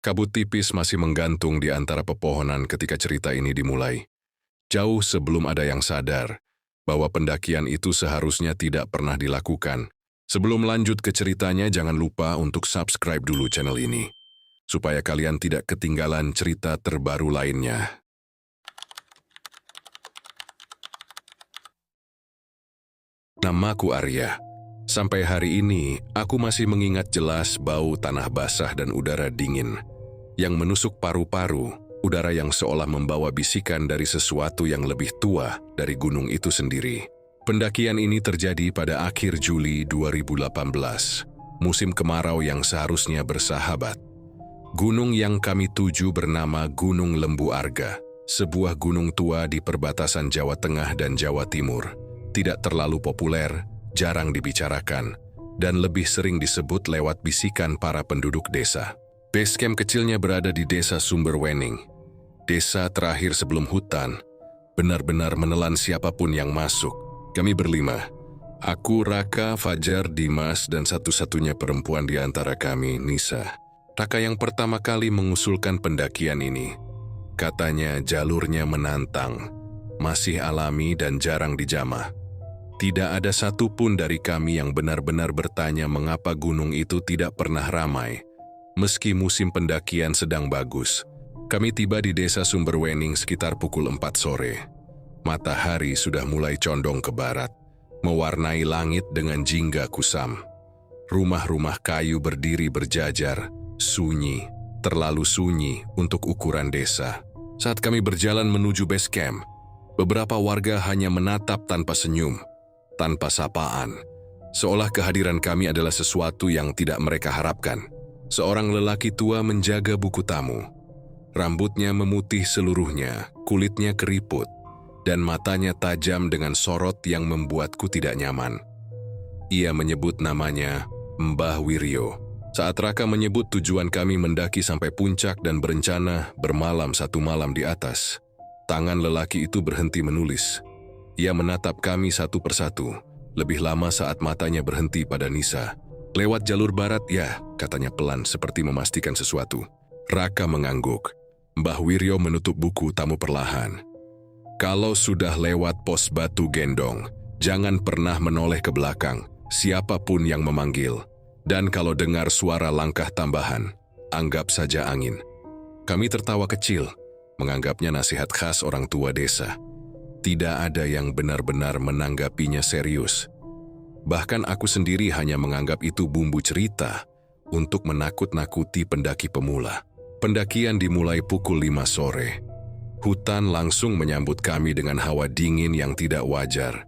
Kabut tipis masih menggantung di antara pepohonan ketika cerita ini dimulai. Jauh sebelum ada yang sadar bahwa pendakian itu seharusnya tidak pernah dilakukan. Sebelum lanjut ke ceritanya, jangan lupa untuk subscribe dulu channel ini, supaya kalian tidak ketinggalan cerita terbaru lainnya. Namaku Arya. Sampai hari ini, aku masih mengingat jelas bau tanah basah dan udara dingin yang menusuk paru-paru, udara yang seolah membawa bisikan dari sesuatu yang lebih tua dari gunung itu sendiri. Pendakian ini terjadi pada akhir Juli 2018, musim kemarau yang seharusnya bersahabat. Gunung yang kami tuju bernama Gunung Lembu Arga, sebuah gunung tua di perbatasan Jawa Tengah dan Jawa Timur. Tidak terlalu populer, jarang dibicarakan, dan lebih sering disebut lewat bisikan para penduduk desa. Base camp kecilnya berada di desa Sumberwening, desa terakhir sebelum hutan, benar-benar menelan siapapun yang masuk. Kami berlima, aku, Raka, Fajar, Dimas, dan satu-satunya perempuan di antara kami, Nisa. Raka yang pertama kali mengusulkan pendakian ini. Katanya jalurnya menantang, masih alami dan jarang dijamah. Tidak ada satupun dari kami yang benar-benar bertanya mengapa gunung itu tidak pernah ramai. Meski musim pendakian sedang bagus, kami tiba di desa Sumberwening sekitar pukul 4 sore. Matahari sudah mulai condong ke barat, mewarnai langit dengan jingga kusam. Rumah-rumah kayu berdiri berjajar, sunyi, terlalu sunyi untuk ukuran desa. Saat kami berjalan menuju base camp, beberapa warga hanya menatap tanpa senyum, tanpa sapaan, seolah kehadiran kami adalah sesuatu yang tidak mereka harapkan. Seorang lelaki tua menjaga buku tamu. Rambutnya memutih seluruhnya, kulitnya keriput, dan matanya tajam dengan sorot yang membuatku tidak nyaman. Ia menyebut namanya Mbah Wiryo. Saat Raka menyebut tujuan kami mendaki sampai puncak dan berencana bermalam 1 malam di atas, tangan lelaki itu berhenti menulis. Ia menatap kami satu persatu, lebih lama saat matanya berhenti pada Nisa. Lewat jalur barat ya, katanya pelan seperti memastikan sesuatu. Raka mengangguk. Mbah Wiryo menutup buku tamu perlahan. Kalau sudah lewat pos Batu Gendong, jangan pernah menoleh ke belakang, siapapun yang memanggil. Dan kalau dengar suara langkah tambahan, anggap saja angin. Kami tertawa kecil, menganggapnya nasihat khas orang tua desa. Tidak ada yang benar-benar menanggapinya serius. Bahkan aku sendiri hanya menganggap itu bumbu cerita untuk menakut-nakuti pendaki pemula. Pendakian dimulai pukul 5 sore. Hutan langsung menyambut kami dengan hawa dingin yang tidak wajar.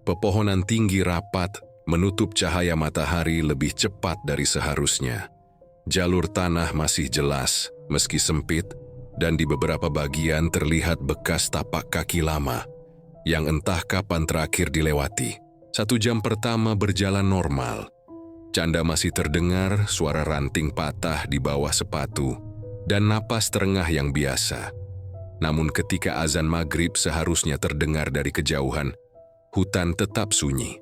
Pepohonan tinggi rapat menutup cahaya matahari lebih cepat dari seharusnya. Jalur tanah masih jelas, meski sempit, dan di beberapa bagian terlihat bekas tapak kaki lama yang entah kapan terakhir dilewati. 1 jam pertama berjalan normal. Canda masih terdengar, suara ranting patah di bawah sepatu, dan napas terengah yang biasa. Namun ketika azan maghrib seharusnya terdengar dari kejauhan, hutan tetap sunyi.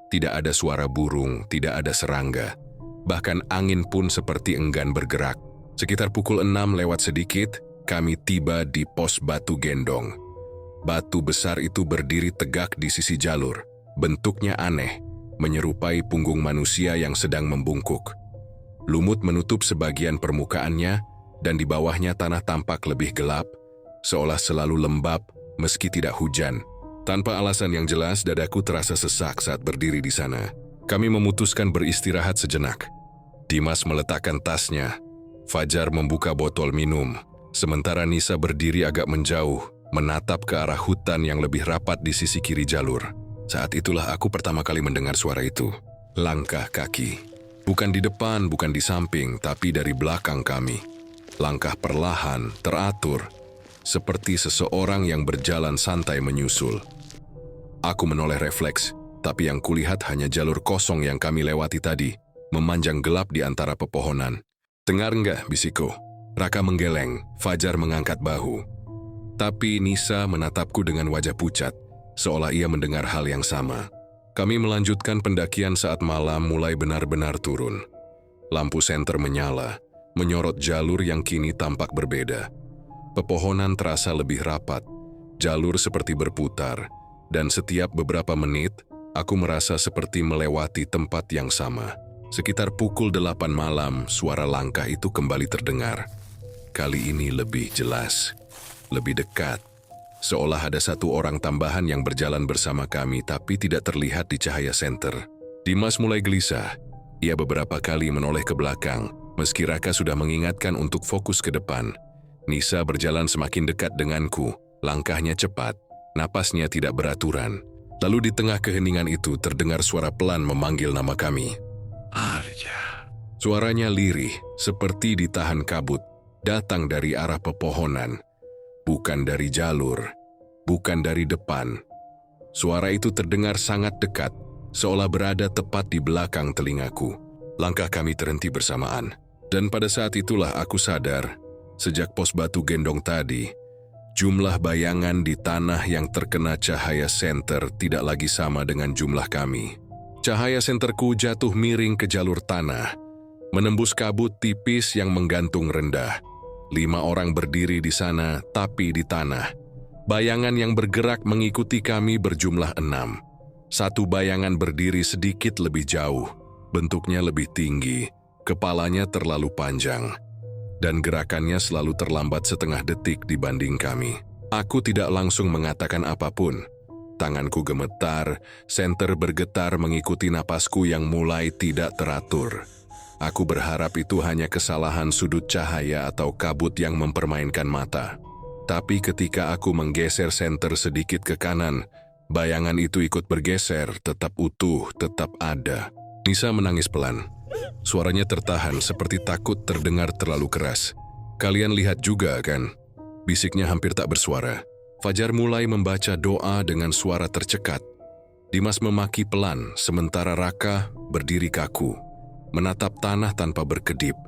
Tidak ada suara burung, tidak ada serangga. Bahkan angin pun seperti enggan bergerak. Sekitar pukul 6 lewat sedikit, kami tiba di pos Batu Gendong. Batu besar itu berdiri tegak di sisi jalur. Bentuknya aneh, menyerupai punggung manusia yang sedang membungkuk. Lumut menutup sebagian permukaannya, dan di bawahnya tanah tampak lebih gelap, seolah selalu lembab meski tidak hujan. Tanpa alasan yang jelas, dadaku terasa sesak saat berdiri di sana. Kami memutuskan beristirahat sejenak. Dimas meletakkan tasnya. Fajar membuka botol minum, sementara Nisa berdiri agak menjauh, menatap ke arah hutan yang lebih rapat di sisi kiri jalur. Saat itulah aku pertama kali mendengar suara itu. Langkah kaki. Bukan di depan, bukan di samping, tapi dari belakang kami. Langkah perlahan, teratur, seperti seseorang yang berjalan santai menyusul. Aku menoleh refleks, tapi yang kulihat hanya jalur kosong yang kami lewati tadi, memanjang gelap di antara pepohonan. Dengar enggak, bisikku? Raka menggeleng, Fajar mengangkat bahu. Tapi Nisa menatapku dengan wajah pucat, seolah ia mendengar hal yang sama. Kami melanjutkan pendakian saat malam mulai benar-benar turun. Lampu senter menyala, menyorot jalur yang kini tampak berbeda. Pepohonan terasa lebih rapat, jalur seperti berputar, dan setiap beberapa menit, aku merasa seperti melewati tempat yang sama. Sekitar pukul 8 malam, suara langkah itu kembali terdengar. Kali ini lebih jelas, lebih dekat. Seolah ada satu orang tambahan yang berjalan bersama kami tapi tidak terlihat di cahaya senter. Dimas mulai gelisah. Ia beberapa kali menoleh ke belakang, meski Raka sudah mengingatkan untuk fokus ke depan. Nisa berjalan semakin dekat denganku, langkahnya cepat, napasnya tidak beraturan. Lalu di tengah keheningan itu terdengar suara pelan memanggil nama kami. Arya. Suaranya lirih, seperti ditahan kabut, datang dari arah pepohonan. Bukan dari jalur, bukan dari depan. Suara itu terdengar sangat dekat, seolah berada tepat di belakang telingaku. Langkah kami terhenti bersamaan, dan pada saat itulah aku sadar, sejak pos batu gendong tadi, jumlah bayangan di tanah yang terkena cahaya senter tidak lagi sama dengan jumlah kami. Cahaya senterku jatuh miring ke jalur tanah, menembus kabut tipis yang menggantung rendah. 5 orang berdiri di sana, tapi di tanah. Bayangan yang bergerak mengikuti kami berjumlah 6. Satu bayangan berdiri sedikit lebih jauh, bentuknya lebih tinggi, kepalanya terlalu panjang, dan gerakannya selalu terlambat setengah detik dibanding kami. Aku tidak langsung mengatakan apapun. Tanganku gemetar, senter bergetar mengikuti napasku yang mulai tidak teratur. Aku berharap itu hanya kesalahan sudut cahaya atau kabut yang mempermainkan mata. Tapi ketika aku menggeser senter sedikit ke kanan, bayangan itu ikut bergeser, tetap utuh, tetap ada. Nisa menangis pelan. Suaranya tertahan seperti takut terdengar terlalu keras. Kalian lihat juga kan? Bisiknya hampir tak bersuara. Fajar mulai membaca doa dengan suara tercekat. Dimas memaki pelan, sementara Raka berdiri kaku, menatap tanah tanpa berkedip.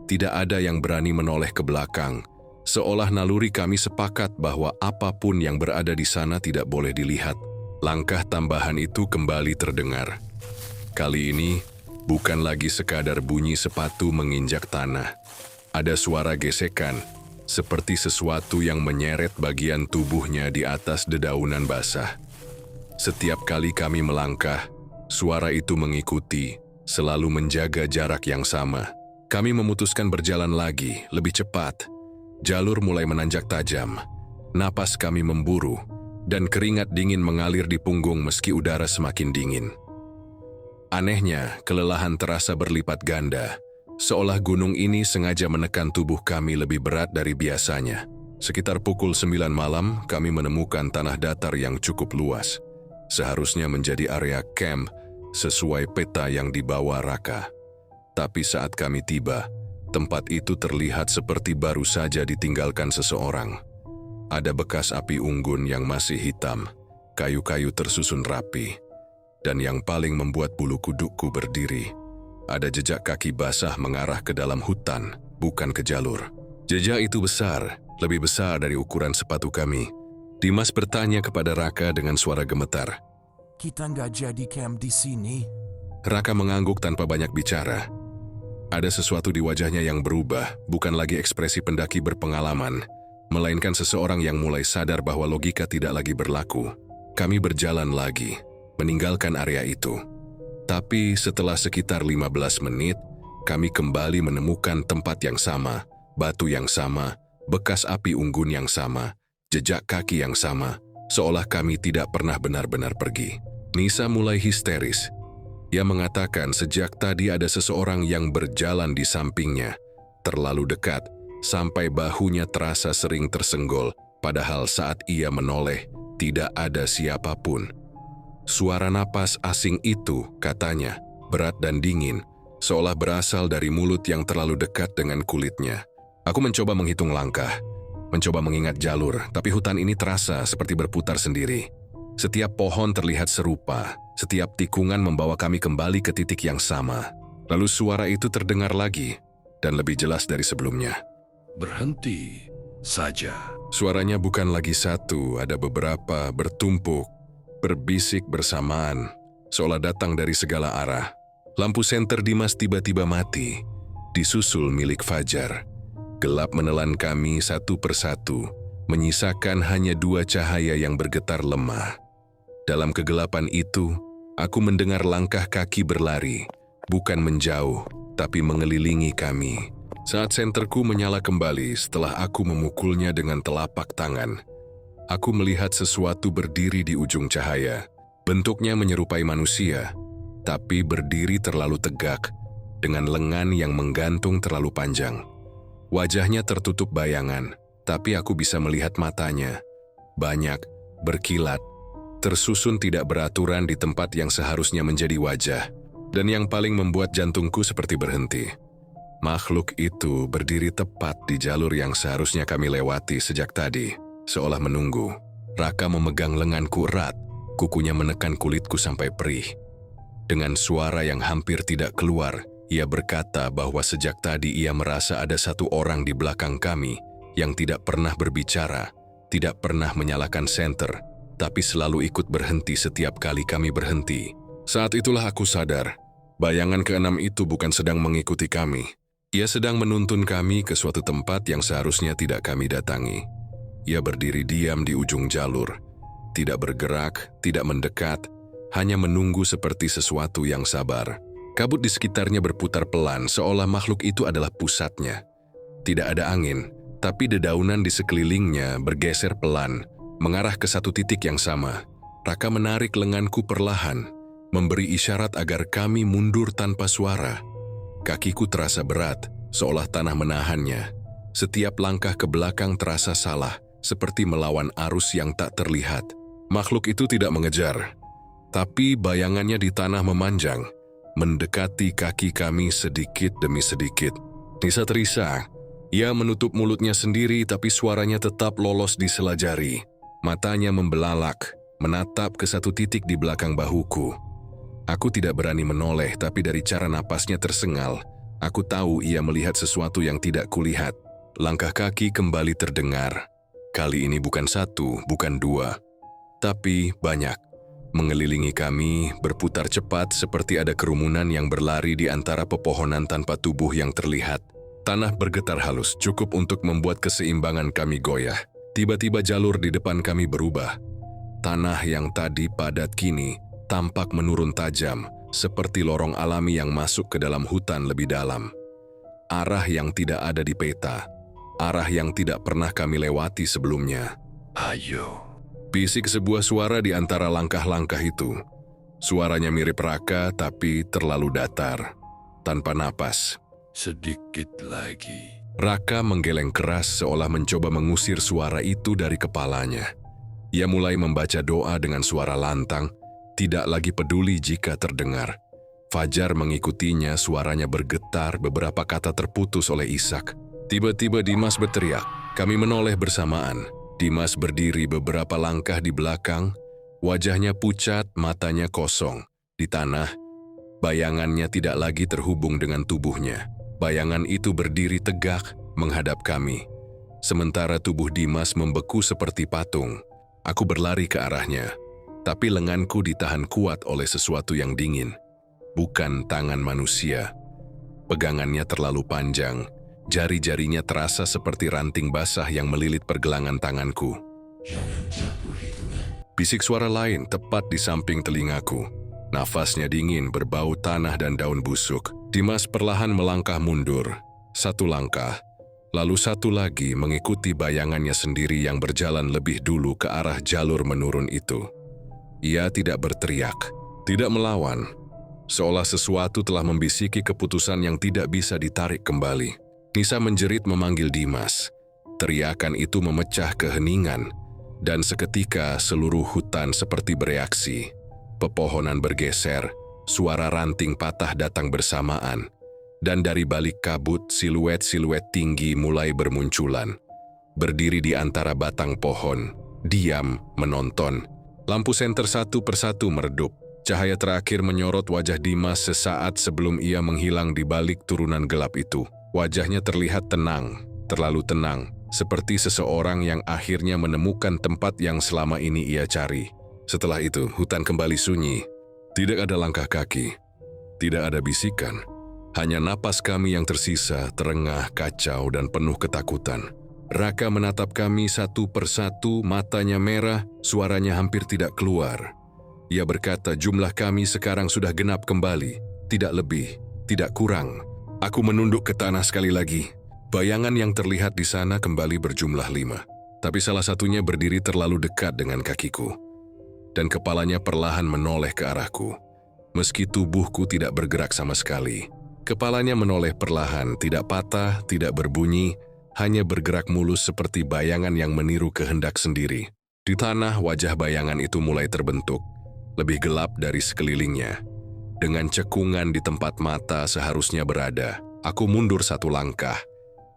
Tidak ada yang berani menoleh ke belakang, seolah naluri kami sepakat bahwa apapun yang berada di sana tidak boleh dilihat. Langkah tambahan itu kembali terdengar. Kali ini, bukan lagi sekadar bunyi sepatu menginjak tanah. Ada suara gesekan, seperti sesuatu yang menyeret bagian tubuhnya di atas dedaunan basah. Setiap kali kami melangkah, suara itu mengikuti, selalu menjaga jarak yang sama. Kami memutuskan berjalan lagi, lebih cepat. Jalur mulai menanjak tajam. Napas kami memburu, dan keringat dingin mengalir di punggung meski udara semakin dingin. Anehnya, kelelahan terasa berlipat ganda, seolah gunung ini sengaja menekan tubuh kami lebih berat dari biasanya. Sekitar pukul 9 malam, kami menemukan tanah datar yang cukup luas. Seharusnya menjadi area camp, sesuai peta yang dibawa Raka. Tapi saat kami tiba, tempat itu terlihat seperti baru saja ditinggalkan seseorang. Ada bekas api unggun yang masih hitam, kayu-kayu tersusun rapi, dan yang paling membuat bulu kudukku berdiri, ada jejak kaki basah mengarah ke dalam hutan, bukan ke jalur. Jejak itu besar, lebih besar dari ukuran sepatu kami. Dimas bertanya kepada Raka dengan suara gemetar. Kita nggak jadi camp di sini. Raka mengangguk tanpa banyak bicara. Ada sesuatu di wajahnya yang berubah, bukan lagi ekspresi pendaki berpengalaman, melainkan seseorang yang mulai sadar bahwa logika tidak lagi berlaku. Kami berjalan lagi, meninggalkan area itu. Tapi setelah sekitar 15 menit, kami kembali menemukan tempat yang sama, batu yang sama, bekas api unggun yang sama, jejak kaki yang sama, seolah kami tidak pernah benar-benar pergi. Nisa mulai histeris. Ia mengatakan sejak tadi ada seseorang yang berjalan di sampingnya, terlalu dekat, sampai bahunya terasa sering tersenggol, padahal saat ia menoleh, tidak ada siapapun. Suara napas asing itu, katanya, berat dan dingin, seolah berasal dari mulut yang terlalu dekat dengan kulitnya. Aku mencoba menghitung langkah, mencoba mengingat jalur, tapi hutan ini terasa seperti berputar sendiri. Setiap pohon terlihat serupa, setiap tikungan membawa kami kembali ke titik yang sama. Lalu suara itu terdengar lagi, dan lebih jelas dari sebelumnya. Berhenti saja. Suaranya bukan lagi satu, ada beberapa, bertumpuk, berbisik bersamaan, seolah datang dari segala arah. Lampu senter Dimas tiba-tiba mati. disusul milik Fajar. Gelap menelan kami satu persatu, menyisakan hanya 2 cahaya yang bergetar lemah. Dalam kegelapan itu, aku mendengar langkah kaki berlari, bukan menjauh, tapi mengelilingi kami. Saat senterku menyala kembali setelah aku memukulnya dengan telapak tangan, aku melihat sesuatu berdiri di ujung cahaya. Bentuknya menyerupai manusia, tapi berdiri terlalu tegak, dengan lengan yang menggantung terlalu panjang. Wajahnya tertutup bayangan, tapi aku bisa melihat matanya. Banyak, berkilat, tersusun tidak beraturan di tempat yang seharusnya menjadi wajah. Dan yang paling membuat jantungku seperti berhenti. Makhluk itu berdiri tepat di jalur yang seharusnya kami lewati sejak tadi, seolah menunggu. Raka memegang lenganku erat, kukunya menekan kulitku sampai perih. Dengan suara yang hampir tidak keluar, ia berkata bahwa sejak tadi ia merasa ada satu orang di belakang kami yang tidak pernah berbicara, tidak pernah menyalakan senter, tapi selalu ikut berhenti setiap kali kami berhenti. Saat itulah aku sadar, bayangan keenam itu bukan sedang mengikuti kami. Ia sedang menuntun kami ke suatu tempat yang seharusnya tidak kami datangi. Ia berdiri diam di ujung jalur, tidak bergerak, tidak mendekat, hanya menunggu seperti sesuatu yang sabar. Kabut di sekitarnya berputar pelan, seolah makhluk itu adalah pusatnya. Tidak ada angin, tapi dedaunan di sekelilingnya bergeser pelan, mengarah ke satu titik yang sama. Raka menarik lenganku perlahan, memberi isyarat agar kami mundur tanpa suara. Kakiku terasa berat, seolah tanah menahannya. Setiap langkah ke belakang terasa salah, seperti melawan arus yang tak terlihat. Makhluk itu tidak mengejar, tapi bayangannya di tanah memanjang, mendekati kaki kami sedikit demi sedikit. Nisa terisa, ia menutup mulutnya sendiri tapi suaranya tetap lolos di sela jari. Matanya membelalak, menatap ke satu titik di belakang bahuku. Aku tidak berani menoleh, tapi dari cara napasnya tersengal, aku tahu ia melihat sesuatu yang tidak kulihat. Langkah kaki kembali terdengar. Kali ini bukan 1, bukan 2, tapi banyak. Mengelilingi kami, berputar cepat seperti ada kerumunan yang berlari di antara pepohonan tanpa tubuh yang terlihat. Tanah bergetar halus, cukup untuk membuat keseimbangan kami goyah. Tiba-tiba jalur di depan kami berubah. Tanah yang tadi padat kini tampak menurun tajam, seperti lorong alami yang masuk ke dalam hutan lebih dalam. Arah yang tidak ada di peta, arah yang tidak pernah kami lewati sebelumnya. Ayo. Bisik sebuah suara di antara langkah-langkah itu. Suaranya mirip Raka, tapi terlalu datar, tanpa napas. Sedikit lagi. Raka menggeleng keras seolah mencoba mengusir suara itu dari kepalanya. Ia mulai membaca doa dengan suara lantang, tidak lagi peduli jika terdengar. Fajar mengikutinya, suaranya bergetar, beberapa kata terputus oleh Ishak. Tiba-tiba Dimas berteriak. Kami menoleh bersamaan. Dimas berdiri beberapa langkah di belakang, wajahnya pucat, matanya kosong. Di tanah, bayangannya tidak lagi terhubung dengan tubuhnya. Bayangan itu berdiri tegak menghadap kami. Sementara tubuh Dimas membeku seperti patung. Aku berlari ke arahnya, tapi lenganku ditahan kuat oleh sesuatu yang dingin. Bukan tangan manusia. Pegangannya terlalu panjang. Jari-jarinya terasa seperti ranting basah yang melilit pergelangan tanganku. Bisik suara lain tepat di samping telingaku. Nafasnya dingin, berbau tanah dan daun busuk. Dimas perlahan melangkah mundur. 1 langkah, lalu 1 lagi mengikuti bayangannya sendiri yang berjalan lebih dulu ke arah jalur menurun itu. Ia tidak berteriak, tidak melawan, seolah sesuatu telah membisiki keputusan yang tidak bisa ditarik kembali. Nisa menjerit memanggil Dimas. Teriakan itu memecah keheningan, dan seketika seluruh hutan seperti bereaksi. Pepohonan bergeser, suara ranting patah datang bersamaan, dan dari balik kabut siluet-siluet tinggi mulai bermunculan. Berdiri di antara batang pohon, diam, menonton. Lampu senter satu persatu meredup. Cahaya terakhir menyorot wajah Dimas sesaat sebelum ia menghilang di balik turunan gelap itu. Wajahnya terlihat tenang, terlalu tenang, seperti seseorang yang akhirnya menemukan tempat yang selama ini ia cari. Setelah itu, hutan kembali sunyi. Tidak ada langkah kaki, tidak ada bisikan, Hanya napas kami yang tersisa, terengah, kacau, dan penuh ketakutan. Raka menatap kami satu persatu, matanya merah, suaranya hampir tidak keluar. Ia berkata, jumlah kami sekarang sudah genap kembali, tidak lebih, tidak kurang. Aku menunduk ke tanah sekali lagi. Bayangan yang terlihat di sana kembali berjumlah 5. Tapi salah satunya berdiri terlalu dekat dengan kakiku. Dan kepalanya perlahan menoleh ke arahku. Meski tubuhku tidak bergerak sama sekali. Kepalanya menoleh perlahan, tidak patah, tidak berbunyi, hanya bergerak mulus seperti bayangan yang meniru kehendak sendiri. Di tanah, wajah bayangan itu mulai terbentuk, lebih gelap dari sekelilingnya. Dengan cekungan di tempat mata seharusnya berada, aku mundur satu langkah,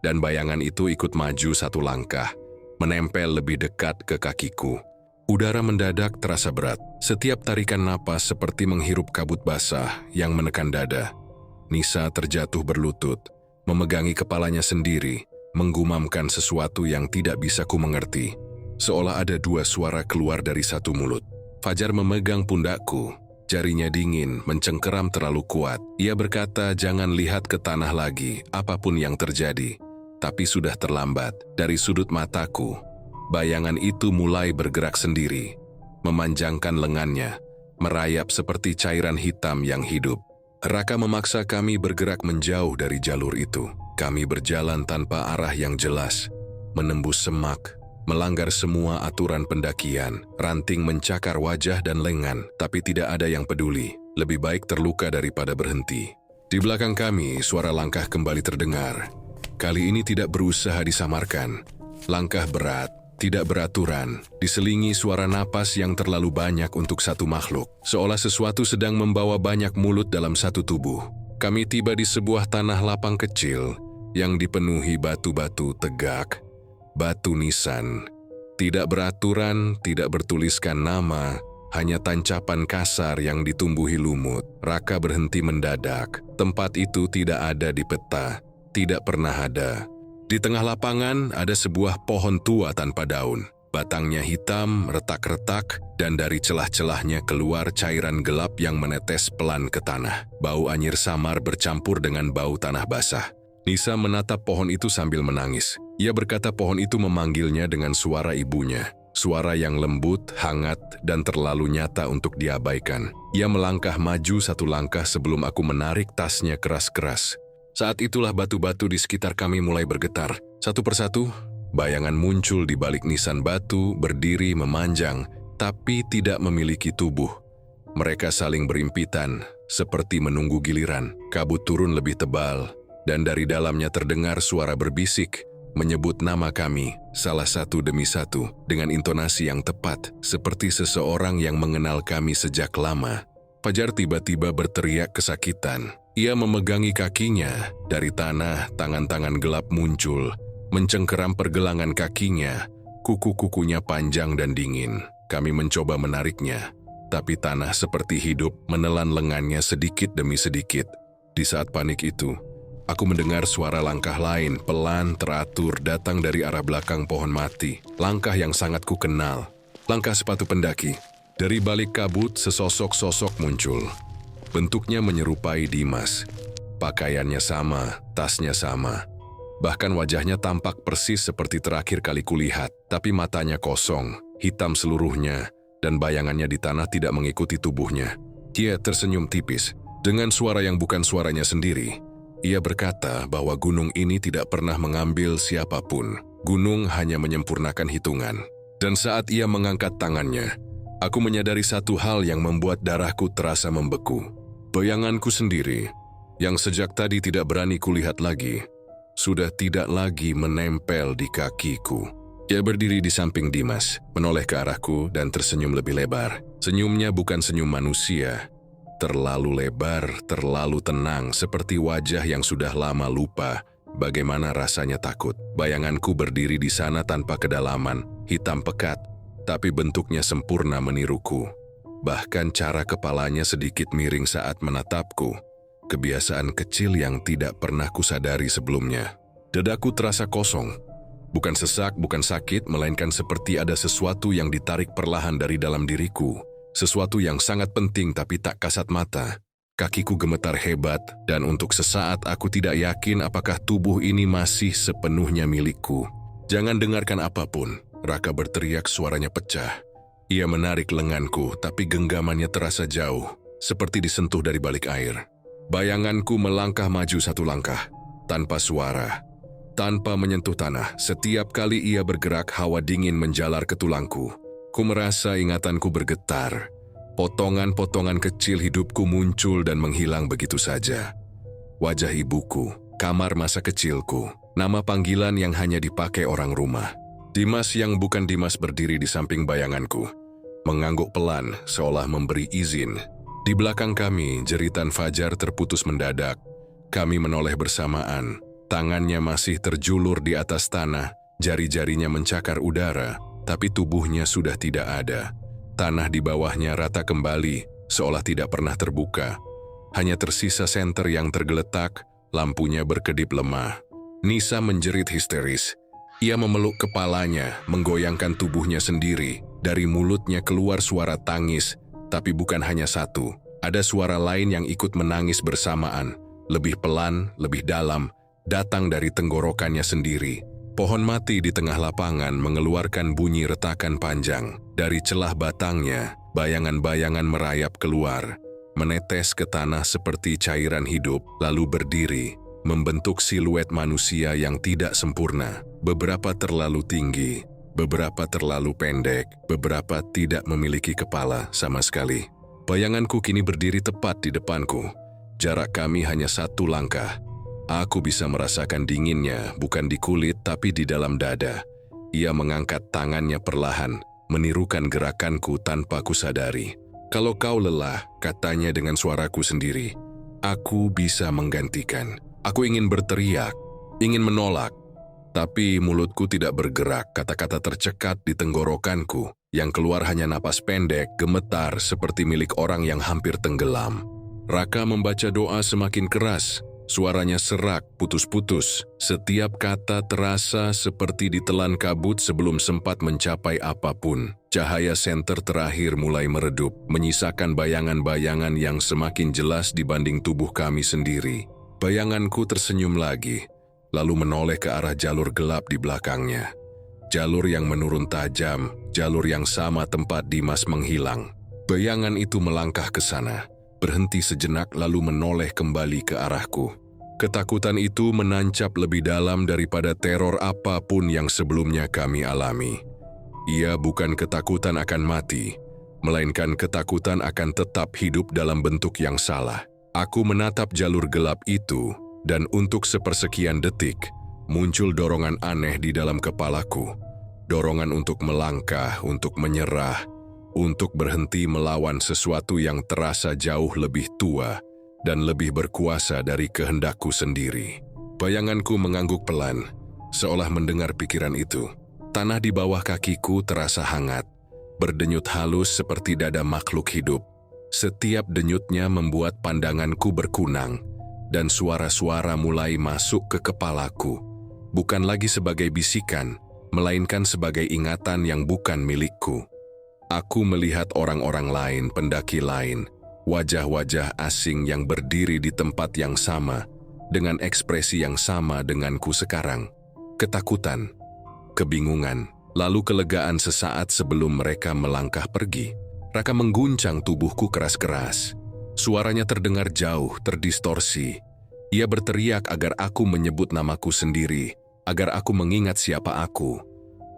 dan bayangan itu ikut maju satu langkah, menempel lebih dekat ke kakiku. Udara mendadak terasa berat, setiap tarikan napas seperti menghirup kabut basah yang menekan dada. Nisa terjatuh berlutut, memegangi kepalanya sendiri, menggumamkan sesuatu yang tidak bisa ku mengerti. Seolah ada 2 suara keluar dari satu mulut. Fajar memegang pundakku, jarinya dingin, mencengkeram terlalu kuat. Ia berkata, jangan lihat ke tanah lagi, apapun yang terjadi. Tapi sudah terlambat. Dari sudut mataku, bayangan itu mulai bergerak sendiri, memanjangkan lengannya, merayap seperti cairan hitam yang hidup. Raka memaksa kami bergerak menjauh dari jalur itu. Kami berjalan tanpa arah yang jelas, menembus semak, melanggar semua aturan pendakian. Ranting mencakar wajah dan lengan, tapi tidak ada yang peduli. Lebih baik terluka daripada berhenti. Di belakang kami, suara langkah kembali terdengar. Kali ini tidak berusaha disamarkan. Langkah berat, tidak beraturan, diselingi suara napas yang terlalu banyak untuk satu makhluk. Seolah sesuatu sedang membawa banyak mulut dalam satu tubuh. Kami tiba di sebuah tanah lapang kecil yang dipenuhi batu-batu tegak, batu nisan. Tidak beraturan, tidak bertuliskan nama, hanya tancapan kasar yang ditumbuhi lumut. Raka berhenti mendadak. Tempat itu tidak ada di peta, tidak pernah ada. Di tengah lapangan ada sebuah pohon tua tanpa daun. Batangnya hitam, retak-retak, dan dari celah-celahnya keluar cairan gelap yang menetes pelan ke tanah. Bau anyir samar bercampur dengan bau tanah basah. Nisa menatap pohon itu sambil menangis. Ia berkata pohon itu memanggilnya dengan suara ibunya. Suara yang lembut, hangat, dan terlalu nyata untuk diabaikan. Ia melangkah maju satu langkah sebelum aku menarik tasnya keras-keras. Saat itulah batu-batu di sekitar kami mulai bergetar. Satu persatu, bayangan muncul di balik nisan batu, berdiri memanjang, tapi tidak memiliki tubuh. Mereka saling berimpitan, seperti menunggu giliran. Kabut turun lebih tebal, dan dari dalamnya terdengar suara berbisik, menyebut nama kami, salah satu demi satu, dengan intonasi yang tepat, seperti seseorang yang mengenal kami sejak lama. Fajar tiba-tiba berteriak kesakitan. Ia memegangi kakinya. Dari tanah, tangan-tangan gelap muncul, mencengkeram pergelangan kakinya. Kuku-kukunya panjang dan dingin. Kami mencoba menariknya, tapi tanah seperti hidup menelan lengannya sedikit demi sedikit. Di saat panik itu, aku mendengar suara langkah lain, pelan, teratur, datang dari arah belakang pohon mati. Langkah yang sangat kukenal. Langkah sepatu pendaki. Dari balik kabut, sesosok-sosok muncul. Bentuknya menyerupai Dimas. Pakaiannya sama, tasnya sama. Bahkan wajahnya tampak persis seperti terakhir kali kulihat. Tapi matanya kosong, hitam seluruhnya, dan bayangannya di tanah tidak mengikuti tubuhnya. Dia tersenyum tipis. Dengan suara yang bukan suaranya sendiri, ia berkata bahwa gunung ini tidak pernah mengambil siapapun. Gunung hanya menyempurnakan hitungan. Dan saat ia mengangkat tangannya, aku menyadari satu hal yang membuat darahku terasa membeku. Bayanganku sendiri, yang sejak tadi tidak berani kulihat lagi, sudah tidak lagi menempel di kakiku. Ia berdiri di samping Dimas, menoleh ke arahku dan tersenyum lebih lebar. Senyumnya bukan senyum manusia. Terlalu lebar, terlalu tenang, seperti wajah yang sudah lama lupa bagaimana rasanya takut. Bayanganku berdiri di sana tanpa kedalaman, hitam pekat, tapi bentuknya sempurna meniruku. Bahkan cara kepalanya sedikit miring saat menatapku. Kebiasaan kecil yang tidak pernah kusadari sebelumnya. Dadaku terasa kosong. Bukan sesak, bukan sakit, melainkan seperti ada sesuatu yang ditarik perlahan dari dalam diriku. Sesuatu yang sangat penting tapi tak kasat mata. Kakiku gemetar hebat, dan untuk sesaat aku tidak yakin apakah tubuh ini masih sepenuhnya milikku. "Jangan dengarkan apapun," Raka berteriak, suaranya pecah. Ia menarik lenganku, tapi genggamannya terasa jauh, seperti disentuh dari balik air. Bayanganku melangkah maju satu langkah, tanpa suara, tanpa menyentuh tanah. Setiap kali ia bergerak, hawa dingin menjalar ke tulangku. Ku merasa ingatanku bergetar. Potongan-potongan kecil hidupku muncul dan menghilang begitu saja. Wajah ibuku, kamar masa kecilku, nama panggilan yang hanya dipakai orang rumah. Dimas yang bukan Dimas berdiri di samping bayanganku, mengangguk pelan seolah memberi izin. Di belakang kami, jeritan fajar terputus mendadak. Kami menoleh bersamaan, tangannya masih terjulur di atas tanah, jari-jarinya mencakar udara, tapi tubuhnya sudah tidak ada. Tanah di bawahnya rata kembali, seolah tidak pernah terbuka. Hanya tersisa senter yang tergeletak, lampunya berkedip lemah. Nisa menjerit histeris. Ia memeluk kepalanya, menggoyangkan tubuhnya sendiri. Dari mulutnya keluar suara tangis, tapi bukan hanya satu. Ada suara lain yang ikut menangis bersamaan. Lebih pelan, lebih dalam, datang dari tenggorokannya sendiri. Pohon mati di tengah lapangan mengeluarkan bunyi retakan panjang. Dari celah batangnya, bayangan-bayangan merayap keluar, menetes ke tanah seperti cairan hidup, lalu berdiri, membentuk siluet manusia yang tidak sempurna. Beberapa terlalu tinggi, beberapa terlalu pendek, beberapa tidak memiliki kepala sama sekali. Bayanganku kini berdiri tepat di depanku. Jarak kami hanya satu langkah. Aku bisa merasakan dinginnya, bukan di kulit tapi di dalam dada. Ia mengangkat tangannya perlahan, menirukan gerakanku tanpa kusadari. "Kalau kau lelah," katanya dengan suaraku sendiri, "aku bisa menggantikan." Aku ingin berteriak, ingin menolak, tapi mulutku tidak bergerak. Kata-kata tercekat di tenggorokanku, yang keluar hanya napas pendek, gemetar seperti milik orang yang hampir tenggelam. Raka membaca doa semakin keras. Suaranya serak, putus-putus. Setiap kata terasa seperti ditelan kabut sebelum sempat mencapai apapun. Cahaya senter terakhir mulai meredup, menyisakan bayangan-bayangan yang semakin jelas dibanding tubuh kami sendiri. Bayanganku tersenyum lagi, lalu menoleh ke arah jalur gelap di belakangnya. Jalur yang menurun tajam, jalur yang sama tempat Dimas menghilang. Bayangan itu melangkah ke sana, berhenti sejenak lalu menoleh kembali ke arahku. Ketakutan itu menancap lebih dalam daripada teror apapun yang sebelumnya kami alami. Ia bukan ketakutan akan mati, melainkan ketakutan akan tetap hidup dalam bentuk yang salah. Aku menatap jalur gelap itu, dan untuk sepersekian detik, muncul dorongan aneh di dalam kepalaku. Dorongan untuk melangkah, untuk menyerah, untuk berhenti melawan sesuatu yang terasa jauh lebih tua dan lebih berkuasa dari kehendakku sendiri. Bayanganku mengangguk pelan, seolah mendengar pikiran itu. Tanah di bawah kakiku terasa hangat, berdenyut halus seperti dada makhluk hidup. Setiap denyutnya membuat pandanganku berkunang, dan suara-suara mulai masuk ke kepalaku. Bukan lagi sebagai bisikan, melainkan sebagai ingatan yang bukan milikku. Aku melihat orang-orang lain, pendaki lain, wajah-wajah asing yang berdiri di tempat yang sama, dengan ekspresi yang sama denganku sekarang. Ketakutan, kebingungan, lalu kelegaan sesaat sebelum mereka melangkah pergi. Raka mengguncang tubuhku keras-keras. Suaranya terdengar jauh, terdistorsi. Ia berteriak agar aku menyebut namaku sendiri, agar aku mengingat siapa aku.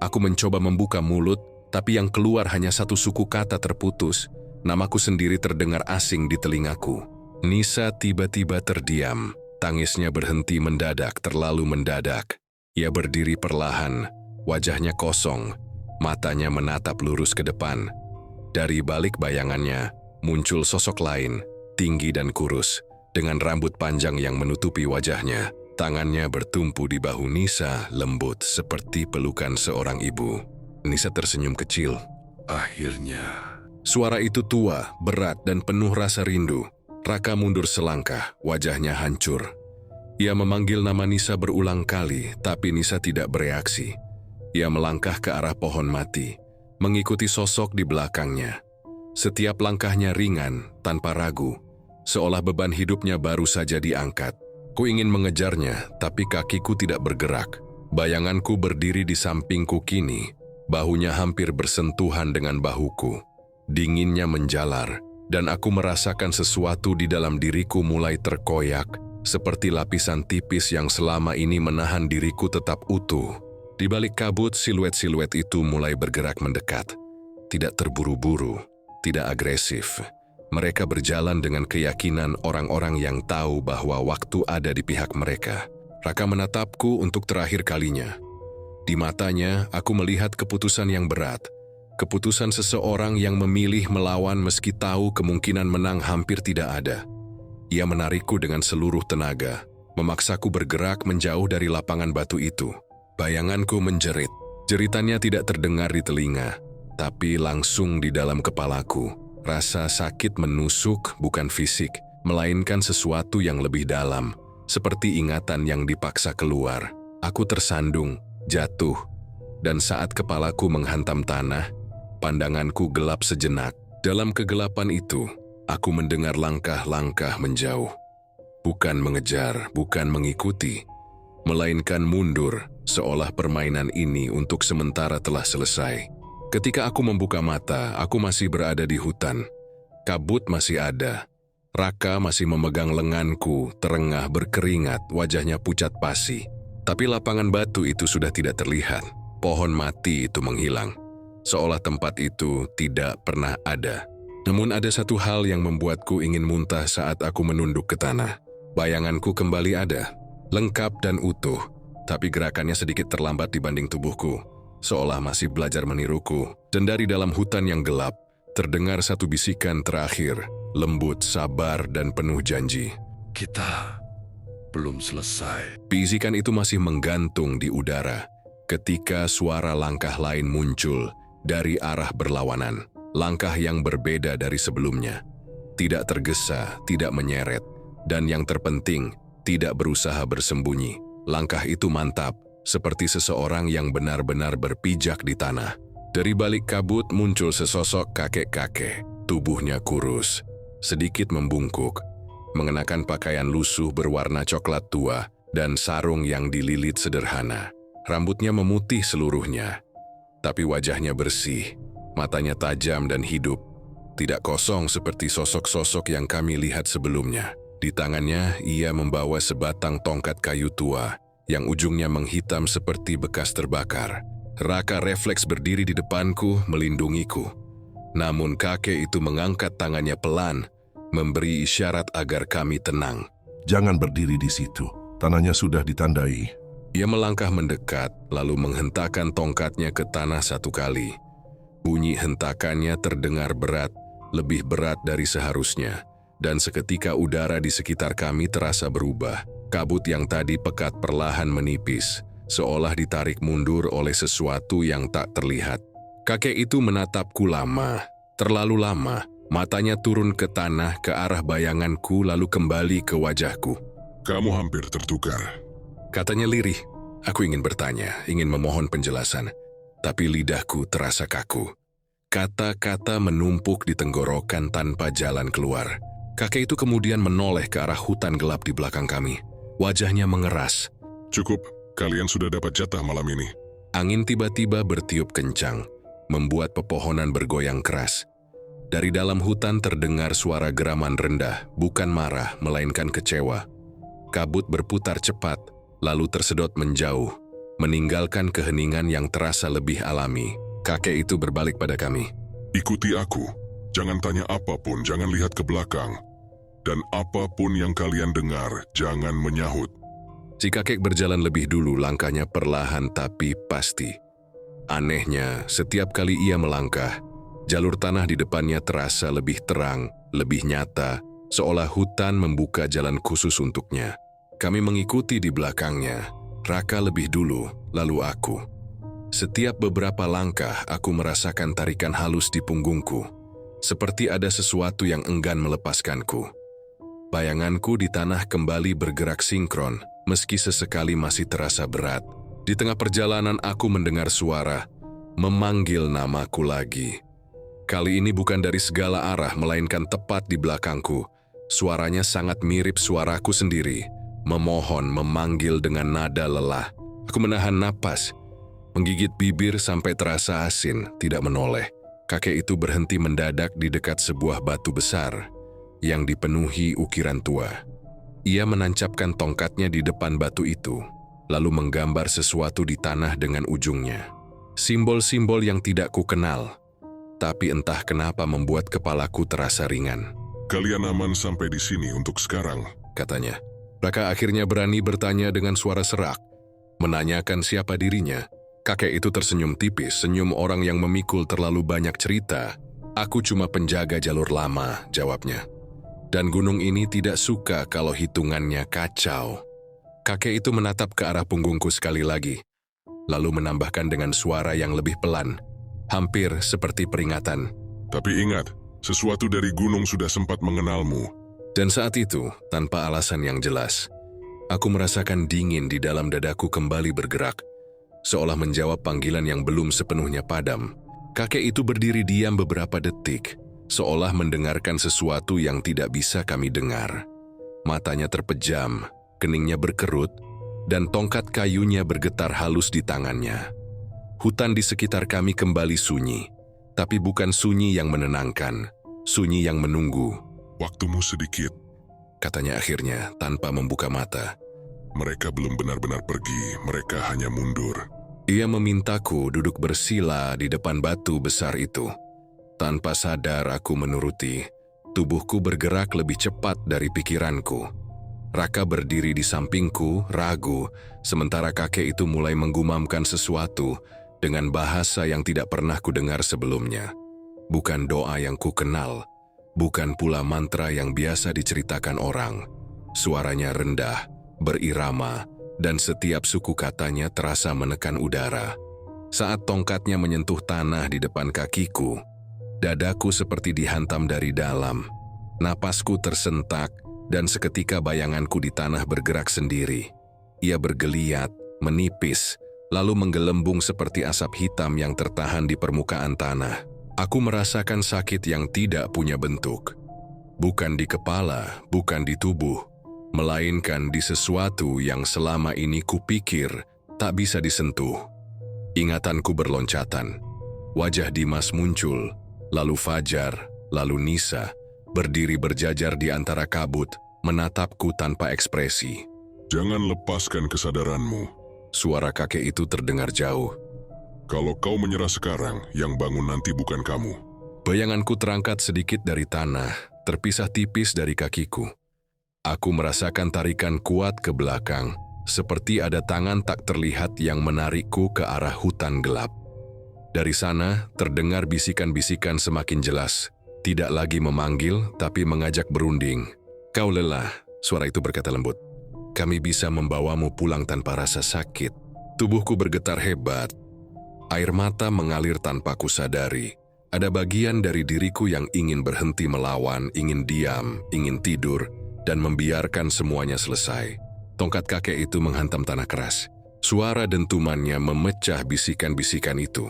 Aku mencoba membuka mulut, tapi yang keluar hanya satu suku kata terputus. Namaku sendiri terdengar asing di telingaku. Nisa tiba-tiba terdiam. Tangisnya berhenti mendadak, terlalu mendadak. Ia berdiri perlahan, wajahnya kosong, matanya menatap lurus ke depan. Dari balik bayangannya, muncul sosok lain, tinggi dan kurus, dengan rambut panjang yang menutupi wajahnya. Tangannya bertumpu di bahu Nisa, lembut seperti pelukan seorang ibu. Nisa tersenyum kecil. Akhirnya. Suara itu tua, berat, dan penuh rasa rindu. Raka mundur selangkah, wajahnya hancur. Ia memanggil nama Nisa berulang kali, tapi Nisa tidak bereaksi. Ia melangkah ke arah pohon mati, mengikuti sosok di belakangnya. Setiap langkahnya ringan, tanpa ragu, seolah beban hidupnya baru saja diangkat. Ku ingin mengejarnya, tapi kakiku tidak bergerak. Bayanganku berdiri di sampingku kini, bahunya hampir bersentuhan dengan bahuku. Dinginnya menjalar, dan aku merasakan sesuatu di dalam diriku mulai terkoyak, seperti lapisan tipis yang selama ini menahan diriku tetap utuh. Di balik kabut, siluet-siluet itu mulai bergerak mendekat. Tidak terburu-buru, tidak agresif. Mereka berjalan dengan keyakinan orang-orang yang tahu bahwa waktu ada di pihak mereka. Raka menatapku untuk terakhir kalinya. Di matanya, aku melihat keputusan yang berat. Keputusan seseorang yang memilih melawan meski tahu kemungkinan menang hampir tidak ada. Ia menarikku dengan seluruh tenaga, memaksaku bergerak menjauh dari lapangan batu itu. Bayanganku menjerit. Jeritannya tidak terdengar di telinga, tapi langsung di dalam kepalaku. Rasa sakit menusuk bukan fisik, melainkan sesuatu yang lebih dalam, seperti ingatan yang dipaksa keluar. Aku tersandung, jatuh, dan saat kepalaku menghantam tanah, pandanganku gelap sejenak. Dalam kegelapan itu, aku mendengar langkah-langkah menjauh. Bukan mengejar, bukan mengikuti, melainkan mundur, seolah permainan ini untuk sementara telah selesai. Ketika aku membuka mata, aku masih berada di hutan. Kabut masih ada. Raka masih memegang lenganku, terengah berkeringat, wajahnya pucat pasi. Tapi lapangan batu itu sudah tidak terlihat. Pohon mati itu menghilang, seolah tempat itu tidak pernah ada. Namun ada satu hal yang membuatku ingin muntah saat aku menunduk ke tanah. Bayanganku kembali ada, lengkap dan utuh, tapi gerakannya sedikit terlambat dibanding tubuhku, seolah masih belajar meniruku. Dan dari dalam hutan yang gelap, terdengar satu bisikan terakhir, lembut, sabar, dan penuh janji. Kita belum selesai. Bisikan itu masih menggantung di udara, ketika suara langkah lain muncul dari arah berlawanan. Langkah yang berbeda dari sebelumnya. Tidak tergesa, tidak menyeret, dan yang terpenting, tidak berusaha bersembunyi. Langkah itu mantap, seperti seseorang yang benar-benar berpijak di tanah. Dari balik kabut muncul sesosok kakek-kakek. Tubuhnya kurus, sedikit membungkuk, mengenakan pakaian lusuh berwarna coklat tua dan sarung yang dililit sederhana. Rambutnya memutih seluruhnya, tapi wajahnya bersih, matanya tajam dan hidup, tidak kosong seperti sosok-sosok yang kami lihat sebelumnya. Di tangannya, ia membawa sebatang tongkat kayu tua yang ujungnya menghitam seperti bekas terbakar. Raka refleks berdiri di depanku, melindungiku. Namun kakek itu mengangkat tangannya pelan, memberi isyarat agar kami tenang. Jangan berdiri di situ, tanahnya sudah ditandai. Ia melangkah mendekat, lalu menghentakkan tongkatnya ke tanah satu kali. Bunyi hentakannya terdengar berat, lebih berat dari seharusnya, dan seketika udara di sekitar kami terasa berubah. Kabut yang tadi pekat perlahan menipis, seolah ditarik mundur oleh sesuatu yang tak terlihat. Kakek itu menatapku lama, terlalu lama. Matanya turun ke tanah ke arah bayanganku lalu kembali ke wajahku. Kamu hampir tertukar. Katanya lirih. Aku ingin bertanya, ingin memohon penjelasan, tapi lidahku terasa kaku. Kata-kata menumpuk di tenggorokan tanpa jalan keluar. Kakek itu kemudian menoleh ke arah hutan gelap di belakang kami. Wajahnya mengeras. Cukup, kalian sudah dapat jatah malam ini. Angin tiba-tiba bertiup kencang, membuat pepohonan bergoyang keras. Dari dalam hutan terdengar suara geraman rendah, bukan marah, melainkan kecewa. Kabut berputar cepat, lalu tersedot menjauh, meninggalkan keheningan yang terasa lebih alami. Kakek itu berbalik pada kami. Ikuti aku, jangan tanya apapun, jangan lihat ke belakang. Dan apapun yang kalian dengar, jangan menyahut. Si kakek berjalan lebih dulu, langkahnya perlahan tapi pasti. Anehnya, setiap kali ia melangkah, jalur tanah di depannya terasa lebih terang, lebih nyata, seolah hutan membuka jalan khusus untuknya. Kami mengikuti di belakangnya, Raka lebih dulu, lalu aku. Setiap beberapa langkah, aku merasakan tarikan halus di punggungku, seperti ada sesuatu yang enggan melepaskanku. Bayanganku di tanah kembali bergerak sinkron, meski sesekali masih terasa berat. Di tengah perjalanan aku mendengar suara, memanggil namaku lagi. Kali ini bukan dari segala arah, melainkan tepat di belakangku, Suaranya sangat mirip suaraku sendiri, memohon, memanggil dengan nada lelah. Aku menahan napas, menggigit bibir sampai terasa asin, tidak menoleh. Kakek itu berhenti mendadak di dekat sebuah batu besar yang dipenuhi ukiran tua. Ia menancapkan tongkatnya di depan batu itu, lalu menggambar sesuatu di tanah dengan ujungnya. Simbol-simbol yang tidak kukenal, tapi entah kenapa membuat kepalaku terasa ringan. Kalian aman sampai di sini untuk sekarang, Katanya. Raka akhirnya berani bertanya dengan suara serak, menanyakan siapa dirinya. Kakek itu tersenyum tipis, senyum orang yang memikul terlalu banyak cerita. Aku cuma penjaga jalur lama, jawabnya. Dan gunung ini tidak suka kalau hitungannya kacau. Kakek itu menatap ke arah punggungku sekali lagi, lalu menambahkan dengan suara yang lebih pelan, hampir seperti peringatan. Tapi ingat, sesuatu dari gunung sudah sempat mengenalmu. Dan saat itu, tanpa alasan yang jelas, aku merasakan dingin di dalam dadaku kembali bergerak, seolah menjawab panggilan yang belum sepenuhnya padam. Kakek itu berdiri diam beberapa detik, seolah mendengarkan sesuatu yang tidak bisa kami dengar. Matanya terpejam, keningnya berkerut, dan tongkat kayunya bergetar halus di tangannya. Hutan di sekitar kami kembali sunyi, tapi bukan sunyi yang menenangkan, sunyi yang menunggu. Waktumu sedikit. Katanya akhirnya tanpa membuka mata. Mereka belum benar-benar pergi, mereka hanya mundur. Ia memintaku duduk bersila di depan batu besar itu. Tanpa sadar aku menuruti. Tubuhku bergerak lebih cepat dari pikiranku. Raka berdiri di sampingku, ragu, sementara kakek itu mulai menggumamkan sesuatu dengan bahasa yang tidak pernah kudengar sebelumnya. Bukan doa yang kukenal, bukan pula mantra yang biasa diceritakan orang. Suaranya rendah, berirama, dan setiap suku katanya terasa menekan udara. Saat tongkatnya menyentuh tanah di depan kakiku, dadaku seperti dihantam dari dalam. Napasku tersentak, dan seketika bayanganku di tanah bergerak sendiri. Ia bergeliat, menipis, lalu menggelembung seperti asap hitam yang tertahan di permukaan tanah. Aku merasakan sakit yang tidak punya bentuk. Bukan di kepala, bukan di tubuh, melainkan di sesuatu yang selama ini kupikir tak bisa disentuh. Ingatanku berloncatan. Wajah Dimas muncul, lalu Fajar, lalu Nisa, berdiri berjajar di antara kabut, menatapku tanpa ekspresi. Jangan lepaskan kesadaranmu. Suara kakek itu terdengar jauh. Kalau kau menyerah sekarang, yang bangun nanti bukan kamu. Bayanganku terangkat sedikit dari tanah, terpisah tipis dari kakiku. Aku merasakan tarikan kuat ke belakang, seperti ada tangan tak terlihat yang menarikku ke arah hutan gelap. Dari sana, terdengar bisikan-bisikan semakin jelas. Tidak lagi memanggil, tapi mengajak berunding. Kau lelah, suara itu berkata lembut. Kami bisa membawamu pulang tanpa rasa sakit. Tubuhku bergetar hebat. Air mata mengalir tanpa kusadari. Ada bagian dari diriku yang ingin berhenti melawan, ingin diam, ingin tidur, dan membiarkan semuanya selesai. Tongkat kakek itu menghantam tanah keras. Suara dentumannya memecah bisikan-bisikan itu.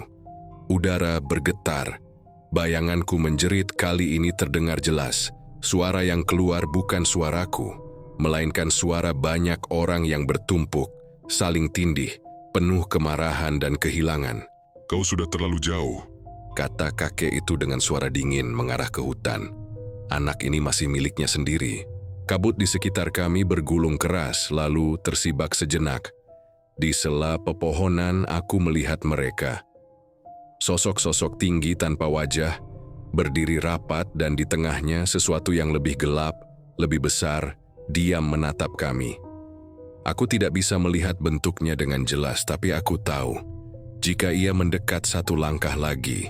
Udara bergetar. Bayanganku menjerit kali ini terdengar jelas. Suara yang keluar bukan suaraku, melainkan suara banyak orang yang bertumpuk, saling tindih, penuh kemarahan dan kehilangan. Kau sudah terlalu jauh. Kata kakek itu dengan suara dingin mengarah ke hutan. Anak ini masih miliknya sendiri. Kabut di sekitar kami bergulung keras, lalu tersibak sejenak. Di sela pepohonan aku melihat mereka. Sosok-sosok tinggi tanpa wajah, berdiri rapat dan di tengahnya sesuatu yang lebih gelap, lebih besar, diam menatap kami. Aku tidak bisa melihat bentuknya dengan jelas, tapi aku tahu, jika ia mendekat satu langkah lagi,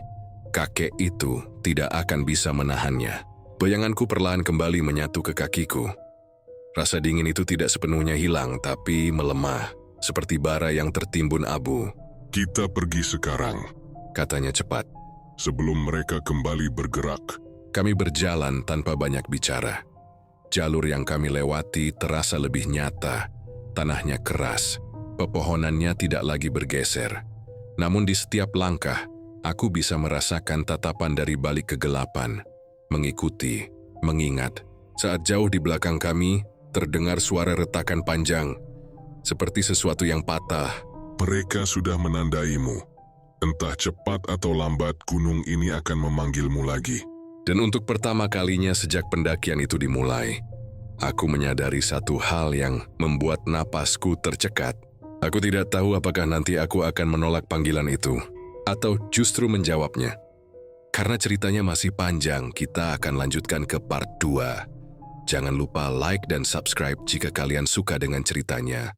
kakek itu tidak akan bisa menahannya. Bayanganku perlahan kembali menyatu ke kakiku. Rasa dingin itu tidak sepenuhnya hilang, tapi melemah, seperti bara yang tertimbun abu. Kita pergi sekarang, Katanya cepat. sebelum mereka kembali bergerak. Kami berjalan tanpa banyak bicara. Jalur yang kami lewati terasa lebih nyata. Tanahnya keras, pepohonannya tidak lagi bergeser. Namun di setiap langkah, aku bisa merasakan tatapan dari balik kegelapan. Mengikuti, mengingat, Saat jauh di belakang kami, terdengar suara retakan panjang, seperti sesuatu yang patah. Mereka sudah menandaimu. Entah cepat atau lambat gunung ini akan memanggilmu lagi. Dan untuk pertama kalinya sejak pendakian itu dimulai, aku menyadari satu hal yang membuat napasku tercekat. Aku tidak tahu apakah nanti aku akan menolak panggilan itu, atau justru menjawabnya. Karena ceritanya masih panjang, kita akan lanjutkan ke part 2. Jangan lupa like dan subscribe jika kalian suka dengan ceritanya.